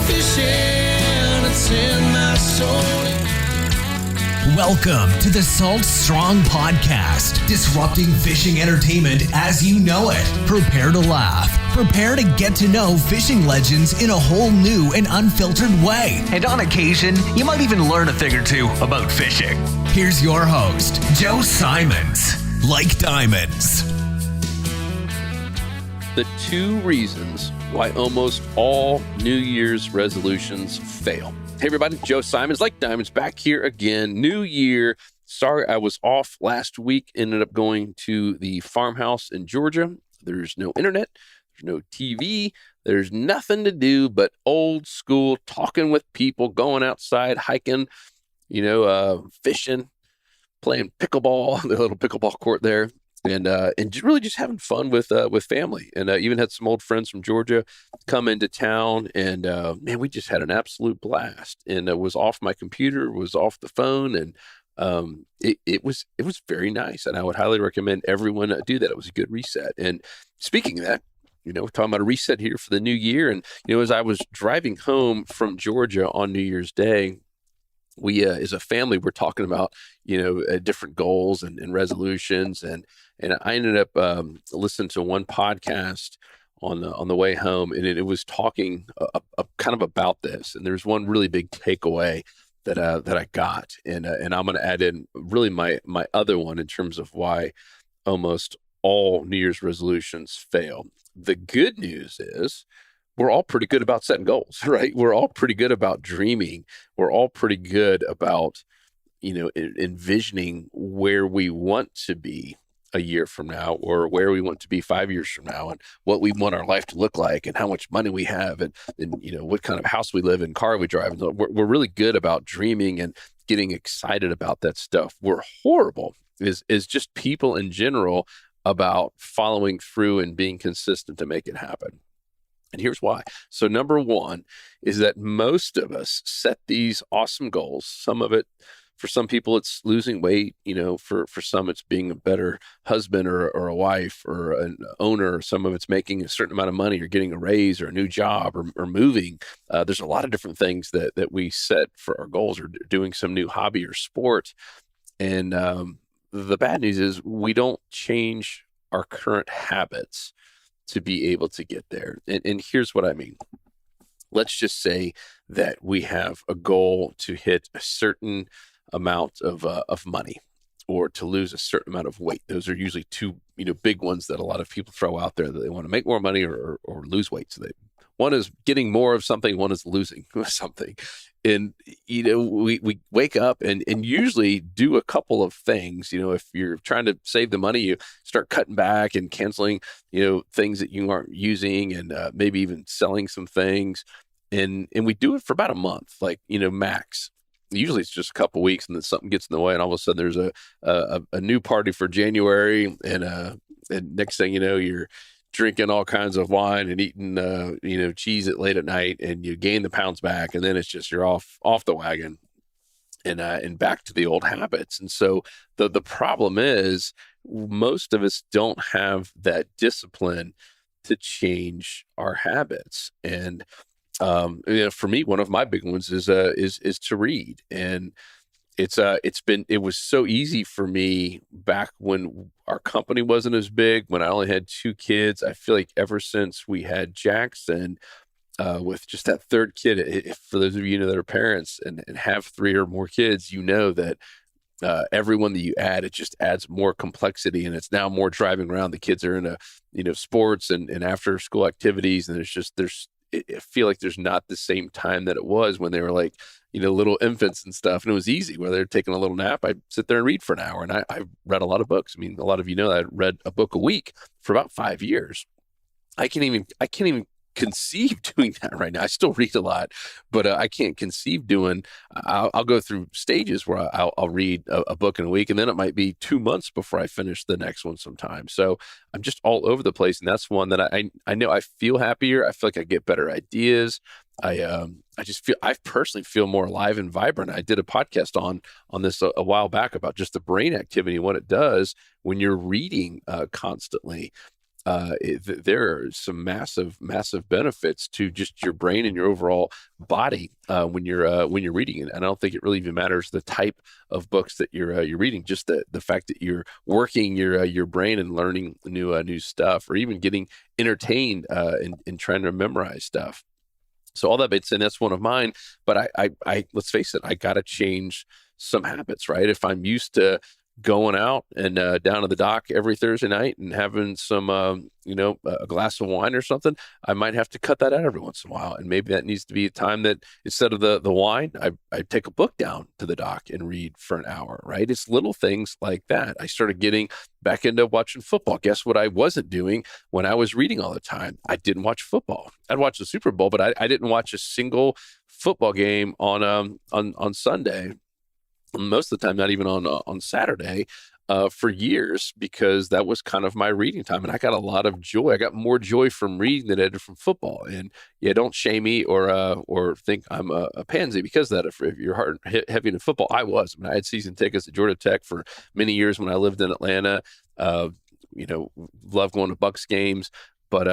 fishing, it's in my soul. Welcome to the Salt Strong Podcast, disrupting fishing entertainment as you know it. Prepare to laugh. Prepare to get to know fishing legends in a whole new and unfiltered way. And on occasion, you might even learn a thing or two about fishing. Here's your host, Joe Simons. Like diamonds. The 2 reasons why almost all New Year's resolutions fail. Hey everybody, Joe Simons, Like Diamonds, back here again. New year. Sorry I was off last week. Ended up going to the farmhouse in Georgia. There's no internet. There's no TV. There's nothing to do but old school, talking with people, going outside, hiking, fishing, playing pickleball, the little pickleball court there. And really just having fun with family. And even had some old friends from Georgia come into town. And man, we just had an absolute blast. And it was off my computer, was off the phone. And it was very nice. And I would highly recommend everyone do that. It was a good reset. And speaking of that, we're talking about a reset here for the new year. And, as I was driving home from Georgia on New Year's Day, we, as a family, we're talking about, different goals and resolutions. And I ended up listening to one podcast on the way home, and it was talking kind of about this. And there's one really big takeaway that I got, and I'm going to add in really my other one in terms of why almost all New Year's resolutions fail. The good news is we're all pretty good about setting goals, right? We're all pretty good about dreaming. We're all pretty good about, envisioning where we want to be a year from now, or where we want to be 5 years from now, and what we want our life to look like, and how much money we have, and what kind of house we live in, car we drive. And we're really good about dreaming and getting excited about that stuff. We're horrible is just people in general about following through and being consistent to make it happen. And here's why. So number one is that most of us set these awesome goals. Some of it, for some people, it's losing weight. For some, it's being a better husband or a wife or an owner. Some of it's making a certain amount of money or getting a raise or a new job or moving. There's a lot of different things that we set for our goals, or doing some new hobby or sport. And the bad news is we don't change our current habits to be able to get there. And here's what I mean. Let's just say that we have a goal to hit a certain amount of money, or to lose a certain amount of weight. Those are usually 2 big ones that a lot of people throw out there, that they want to make more money or lose weight. So one is getting more of something, one is losing something. And we wake up and usually do a couple of things. If you're trying to save the money, you start cutting back and canceling things that you aren't using, and maybe even selling some things. And we do it for about a month, max. Usually it's just a couple of weeks, and then something gets in the way, and all of a sudden there's a new party for January, and next thing you know, you're drinking all kinds of wine and eating cheese at late at night, and you gain the pounds back, and then it's just you're off the wagon and back to the old habits. And so the problem is most of us don't have that discipline to change our habits. And for me, one of my big ones is to read. And it was so easy for me back when our company wasn't as big, when I only had 2 kids. I feel like ever since we had Jackson, with just that third kid, for those of you that are parents and have 3 or more kids, that everyone that you add, it just adds more complexity, and it's now more driving around. The kids are into sports and after school activities, and I feel like there's not the same time that it was when they were like, little infants and stuff. And it was easy, where they're taking a little nap, I'd sit there and read for an hour. And I read a lot of books. I mean, a lot of I read a book a week for about 5 years. I can't even conceive doing that right now. I still read a lot, but I can't conceive doing, I'll go through stages where I'll read a book in a week, and then it might be 2 months before I finish the next one sometimes. So I'm just all over the place. And that's one that I know I feel happier. I feel like I get better ideas. I personally feel more alive and vibrant. I did a podcast on this a while back about just the brain activity and what it does when you're reading constantly. there are some massive benefits to just your brain and your overall body when you're reading it. And I don't think it really even matters the type of books that you're reading, just the fact that you're working your brain and learning new stuff, or even getting entertained and trying to memorize stuff. So all that bits, and that's one of mine. But I let's face it, I got to change some habits, right? If I'm used to going out and down to the dock every Thursday night and having some, a glass of wine or something, I might have to cut that out every once in a while. And maybe that needs to be a time that instead of the wine, I take a book down to the dock and read for an hour, right? It's little things like that. I started getting back into watching football. Guess what I wasn't doing when I was reading all the time? I didn't watch football. I'd watch the Super Bowl, but I didn't watch a single football game on Sunday. Most of the time, not even on Saturday, for years, because that was kind of my reading time. And I got a lot of joy. I got more joy from reading than I did from football. And yeah, don't shame me or think I'm a pansy because of that. If you're hard heavy into football, I was. I had season tickets at Georgia Tech for many years when I lived in Atlanta. Loved going to Bucs games. But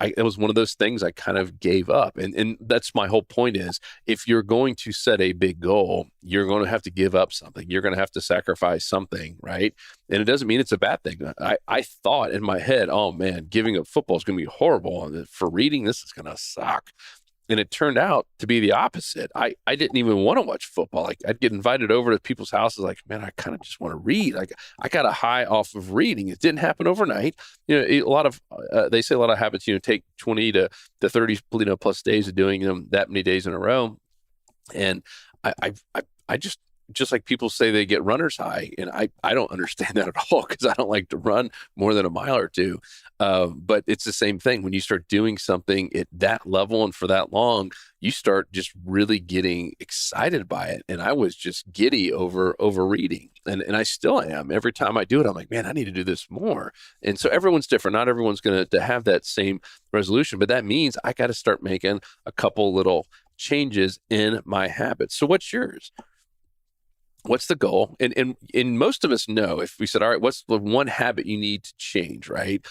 it was one of those things I kind of gave up. And that's my whole point is, if you're going to set a big goal, you're going to have to give up something. You're going to have to sacrifice something, right? And it doesn't mean it's a bad thing. I thought in my head, oh man, giving up football is going to be horrible. And for reading, this is going to suck. And it turned out to be the opposite. I didn't even want to watch football. Like, I'd get invited over to people's houses. Like, man, I kind of just want to read. Like, I got a high off of reading. It didn't happen overnight. A lot of they say a lot of habits, take 20 to 30 plus days of doing them that many days in a row. And I just like people say they get runner's high, and I don't understand that at all, because I don't like to run more than a mile or two. But it's the same thing. When you start doing something at that level and for that long, you start just really getting excited by it. And I was just giddy over reading. And I still am. Every time I do it, I'm like, man, I need to do this more. And so everyone's different. Not everyone's going to have that same resolution, but that means I got to start making a couple little changes in my habits. So what's yours? What's the goal? And most of us know, if we said, all right, what's the one habit you need to change, right?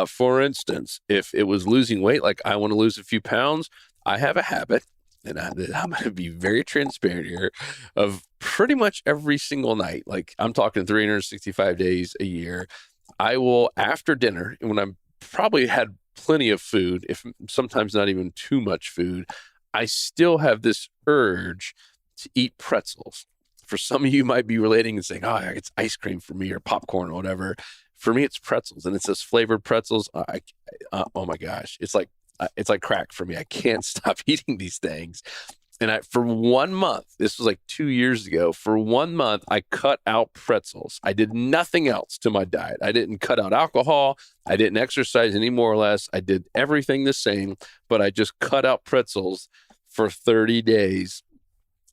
For instance, if it was losing weight, like I want to lose a few pounds, I have a habit, and I'm going to be very transparent here, of pretty much every single night, like I'm talking 365 days a year, I will, after dinner, when I'm probably had plenty of food, if sometimes not even too much food, I still have this urge to eat pretzels. For some of you might be relating and saying, oh, it's ice cream for me, or popcorn or whatever. For me, it's pretzels, and it's those flavored pretzels. Oh my gosh. It's like crack for me. I can't stop eating these things. And for 1 month, this was like 2 years ago, for 1 month, I cut out pretzels. I did nothing else to my diet. I didn't cut out alcohol. I didn't exercise any more or less. I did everything the same, but I just cut out pretzels for 30 days.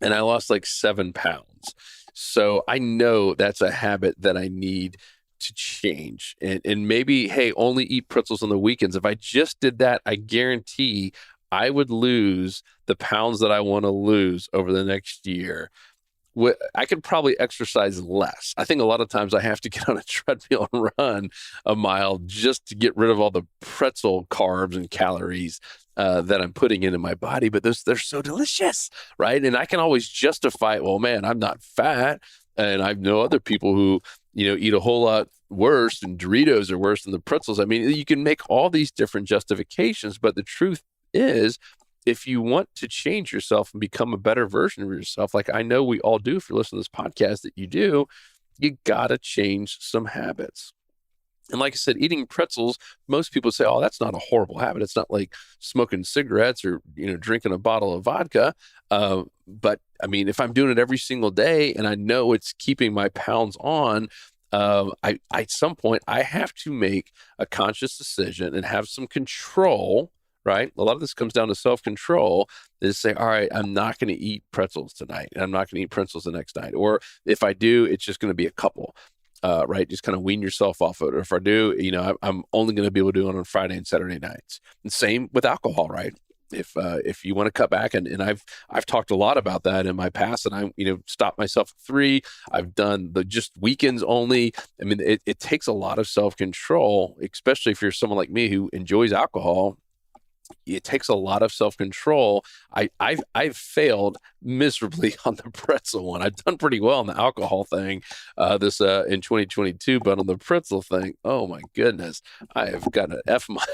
And I lost like 7 pounds. So I know that's a habit that I need to change. And maybe, hey, only eat pretzels on the weekends. If I just did that, I guarantee I would lose the pounds that I want to lose over the next year. I could probably exercise less. I think a lot of times I have to get on a treadmill and run a mile just to get rid of all the pretzel carbs and calories that I'm putting into my body. But they're so delicious, right? And I can always justify it. Well, man, I'm not fat. And I know other people who, eat a whole lot worse, and Doritos are worse than the pretzels. I mean, you can make all these different justifications, but the truth is, if you want to change yourself and become a better version of yourself, like I know we all do, if you're listening to this podcast that you do, you got to change some habits. And like I said, eating pretzels, most people say, oh, that's not a horrible habit. It's not like smoking cigarettes or, drinking a bottle of vodka. But I mean, if I'm doing it every single day and I know it's keeping my pounds on, at some point I have to make a conscious decision and have some control. Right? A lot of this comes down to self-control, is say, all right, I'm not going to eat pretzels tonight, and I'm not going to eat pretzels the next night. Or if I do, it's just going to be a couple, right? Just kind of wean yourself off of it. Or if I do, I'm only going to be able to do it on Friday and Saturday nights. And same with alcohol, right? If you want to cut back, and I've talked a lot about that in my past, and I stopped myself at 3. I've done the just weekends only. I mean, it takes a lot of self-control, especially if you're someone like me who enjoys alcohol. It takes a lot of self-control. I've failed miserably on the pretzel one. I've done pretty well on the alcohol thing this in 2022, but on the pretzel thing, oh my goodness, I have got an F minus.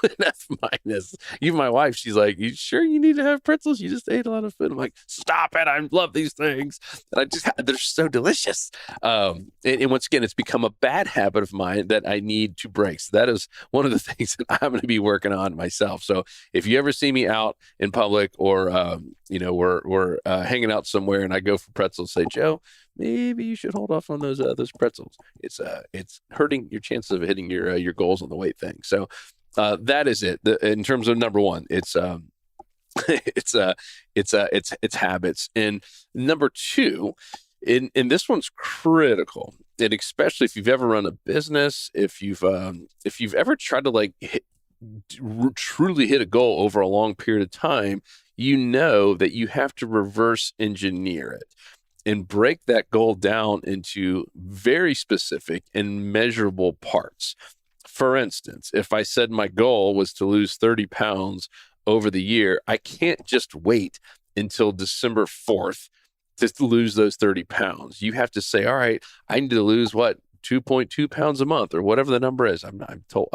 An F minus. Even my wife, she's like, "You sure you need to have pretzels? You just ate a lot of food." I'm like, "Stop it! I love these things, and they're so delicious." And once again, it's become a bad habit of mine that I need to break. So that is one of the things that I'm going to be working on myself. So if you ever see me out in public, or we're hanging out somewhere and I go for pretzels, say, "Joe, maybe you should hold off on those pretzels. It's hurting your chances of hitting your goals on the weight thing." So that is it. In terms of number one, it's it's habits. And number two, and this one's critical, and especially if you've ever run a business, if you've ever tried to truly hit a goal over a long period of time, you know that you have to reverse engineer it and break that goal down into very specific and measurable parts. For instance, if I said my goal was to lose 30 pounds over the year, I can't just wait until December 4th to lose those 30 pounds. You have to say, all right, I need to lose 2.2 pounds a month, or whatever the number is. I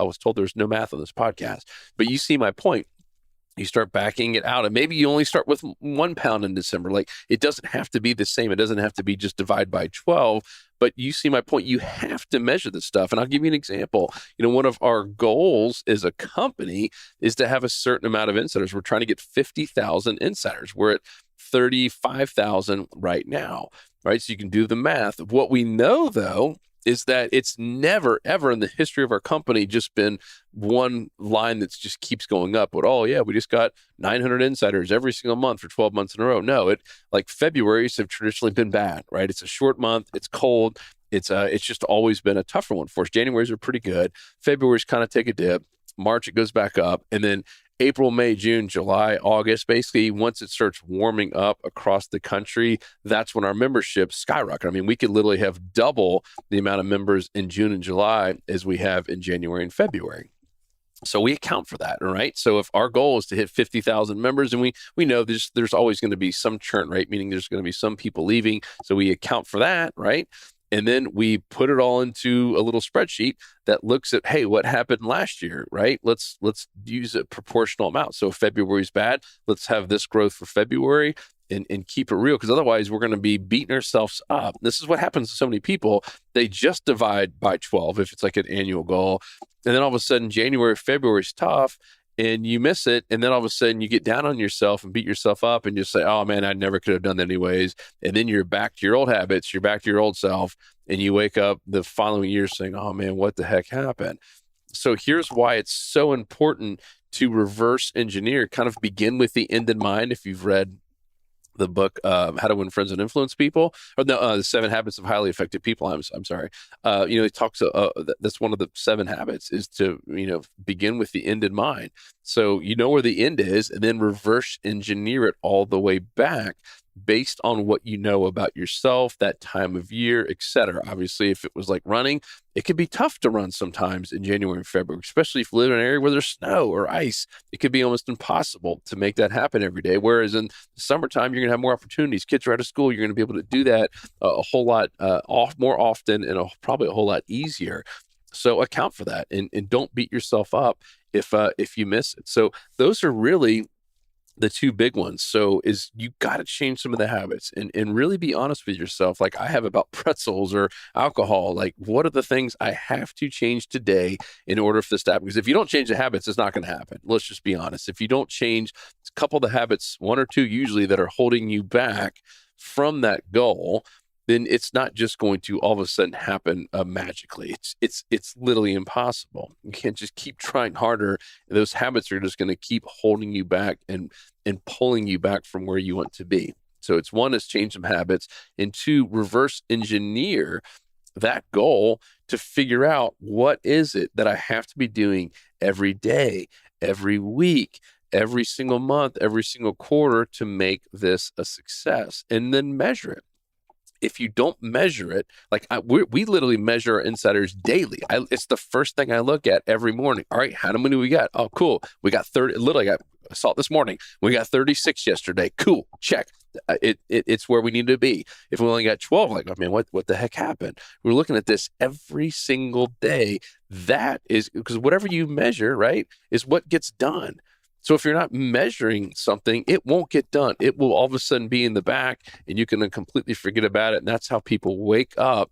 was told there's no math on this podcast, but you see my point. You start backing it out, and maybe you only start with 1 pound in December. Like, it doesn't have to be the same. It doesn't have to be just divide by 12, but you see my point. You have to measure this stuff. And I'll give you an example. One of our goals as a company is to have a certain amount of insiders. We're trying to get 50,000 insiders. We're at 35,000 right now, right? So you can do the math. What we know, though, is that it's never, ever in the history of our company just been one line that just keeps going up. But, oh, yeah, we just got 900 insiders every single month for 12 months in a row. No, February's have traditionally been bad, right? It's a short month. It's cold. It's just always been a tougher one for us. January's are pretty good. February's kind of take a dip. March, it goes back up. And then April, May, June, July, August, basically once it starts warming up across the country, that's when our membership skyrocket. I mean, we could literally have double the amount of members in June and July as we have in January and February. So we account for that, all right? So if our goal is to hit 50,000 members, and we know there's always going to be some churn rate, meaning there's going to be some people leaving. So we account for that, right? And then we put it all into a little spreadsheet that looks at, hey, what happened last year, right? Let's use a proportional amount. So if February's bad, let's have this growth for February and keep it real, because otherwise we're going to be beating ourselves up. This is what happens to so many people. They just divide by 12 if it's like an annual goal. And then all of a sudden, January, February is tough, and you miss it. And then all of a sudden you get down on yourself and beat yourself up and just say, oh man, I never could have done that anyways. And then you're back to your old habits. You're back to your old self. And you wake up the following year saying, oh man, what the heck happened? So here's why it's so important to reverse engineer, kind of begin with the end in mind. If you've read the book, How to Win Friends and Influence People, or the 7 Habits of Highly Effective People. I'm sorry. It talks, that's one of the 7 habits is to, begin with the end in mind. So you know where the end is, and then reverse engineer it all the way back based on what you know about yourself, that time of year, etc. Obviously, if it was like running, it could be tough to run sometimes in January and February, especially if you live in an area where there's snow or ice. It could be almost impossible to make that happen every day. Whereas in the summertime, you're going to have more opportunities. Kids are out of school. You're going to be able to do that a whole lot more often and probably a whole lot easier. So account for that and don't beat yourself up if you miss it. So those are really the 2 big ones. So is you got to change some of the habits and really be honest with yourself. Like I have about pretzels or alcohol. Like, what are the things I have to change today in order for this to happen? Because if you don't change the habits, it's not going to happen. Let's just be honest. If you don't change a couple of the habits, 1 or 2 usually, that are holding you back from that goal, then it's not just going to all of a sudden happen magically. It's literally impossible. You can't just keep trying harder. Those habits are just going to keep holding you back and pulling you back from where you want to be. So it's 1 is change some habits, and 2, reverse engineer that goal to figure out what is it that I have to be doing every day, every week, every single month, every single quarter to make this a success, and then measure it. If you don't measure it, like we literally measure our insiders daily. It's the first thing I look at every morning. All right, how many we got? Oh, cool. We got 30. Literally, I saw it this morning. We got 36 yesterday. Cool. Check. It's where we need to be. If we only got 12, like, oh man, what the heck happened? We're looking at this every single day. That is because whatever you measure, right, is what gets done. So if you're not measuring something, it won't get done. It will all of a sudden be in the back and you can completely forget about it. And that's how people wake up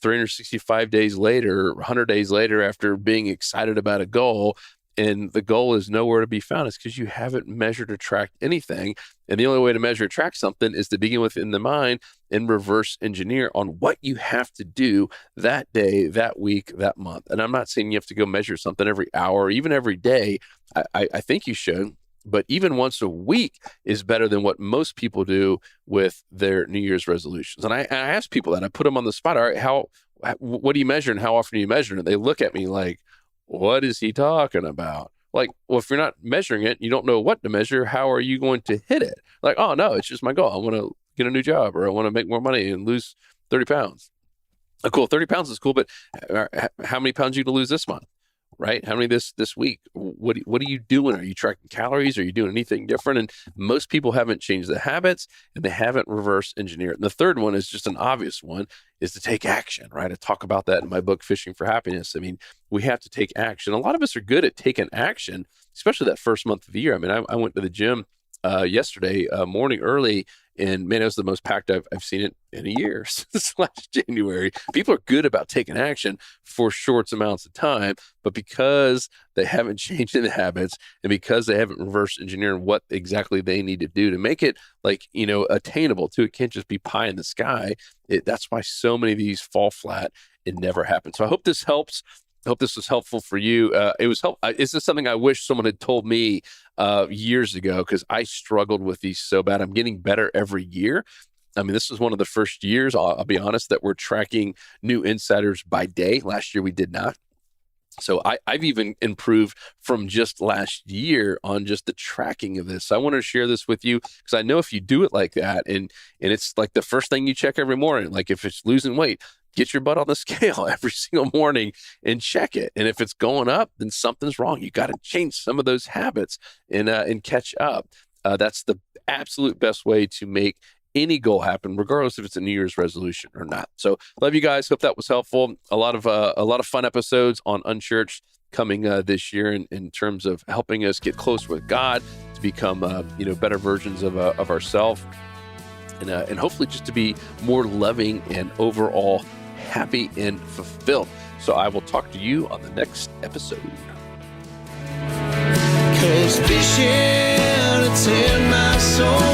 365 days later, 100 days later after being excited about a goal. And the goal is nowhere to be found. It's because you haven't measured or tracked anything. And the only way to measure or track something is to begin with in the mind and reverse engineer on what you have to do that day, that week, that month. And I'm not saying you have to go measure something every hour, or even every day. I think you should, but even once a week is better than what most people do with their New Year's resolutions. And I ask people that. I put them on the spot. All right, what do you measure and how often do you measure? And they look at me like, what is he talking about? Like, well, if you're not measuring it, you don't know what to measure. How are you going to hit it? Like, oh no, it's just my goal. I want to get a new job, or I want to make more money and lose 30 pounds. Oh, cool. 30 pounds is cool, but how many pounds are you going to lose this month? Right? How many this week? What are you doing? Are you tracking calories? Are you doing anything different? And most people haven't changed the habits, and they haven't reverse engineered. And the third one is just an obvious one, is to take action, right? I talk about that in my book, Fishing for Happiness. I mean, we have to take action. A lot of us are good at taking action, especially that first month of the year. I mean, I went to the gym yesterday morning early, and man, it was the most packed I've seen it in a year since last January. People are good about taking action for short amounts of time, but because they haven't changed the habits, and because they haven't reverse engineered what exactly they need to do to make it attainable too, it can't just be pie in the sky. That's why so many of these fall flat and never happen. So I hope this helps. I hope this was helpful for you. Is this something I wish someone had told me years ago? Because I struggled with these so bad. I'm getting better every year. I mean, this is one of the first years, I'll be honest, that we're tracking new insiders by day. Last year, we did not. So I've even improved from just last year on just the tracking of this. So I want to share this with you because I know if you do it like that, and it's like the first thing you check every morning, like if it's losing weight, get your butt on the scale every single morning and check it. And if it's going up, then something's wrong. You got to change some of those habits and catch up. That's the absolute best way to make any goal happen, regardless if it's a New Year's resolution or not. So love you guys. Hope that was helpful. A lot of fun episodes on Unchurched coming this year in terms of helping us get closer with God, to become better versions of ourselves, and hopefully just to be more loving and overall happy and fulfilled. So I will talk to you on the next episode. 'Cause fishing, it's in my soul.